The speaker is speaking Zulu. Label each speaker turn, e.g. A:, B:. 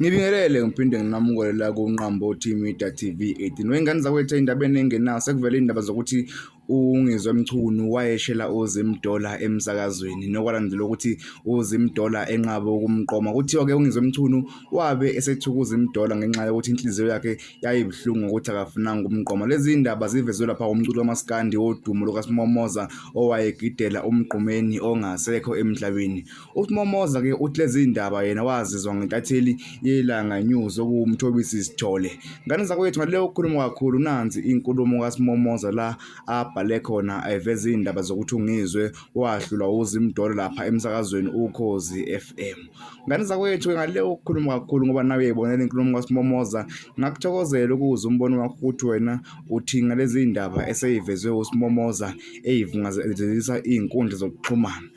A: Ngibingelele ngiphinde nginamukele la kuNqambo Media TV 18. Wengane zakwethu endabeni engenayo sekuvele indaba zokuthi uNgizwe Mchunu wayeshela uZim Dola emsakazweni nokwalandela ukuthi uZim Dola enqabe ukumqoma. Kuthiwa ke uNgizwe Mchunu wabe esethuka uZim Dola ngenxa yokuthi inhliziyo yakhe yayibuhlungu ukuthi akafunanga ukumqoma. Lezi indaba zivezwe lapha umculo kamaskandi wodumo lukaSimomoza owayegidela umgqumeni ongasekho emhlabeni. uSimomoza ke uthi lezi indaba yena wazizwa ngentatheli yelanga news okuwumthobisi Sithole. Ngane zakwethu ngaleyo ukukhuluma kakhulu nanzi inkulumo kaSimomoza la abhale khona ayiveza indaba zokuthi uNgizwe wahlulwa uZim Dola lapha emsakazweni Ukhozi FM. Ngane zakwethu ngaleyo ukukhuluma kakhulu ngoba nawe uyayibonela inkulumo kaSimomoza, ngakuthokozela ukuza umbono wakho ukuthi wena uthi ngalezi indaba eseyivezwe uSimomoza eyivungazisa izinkundla zokuxhumana.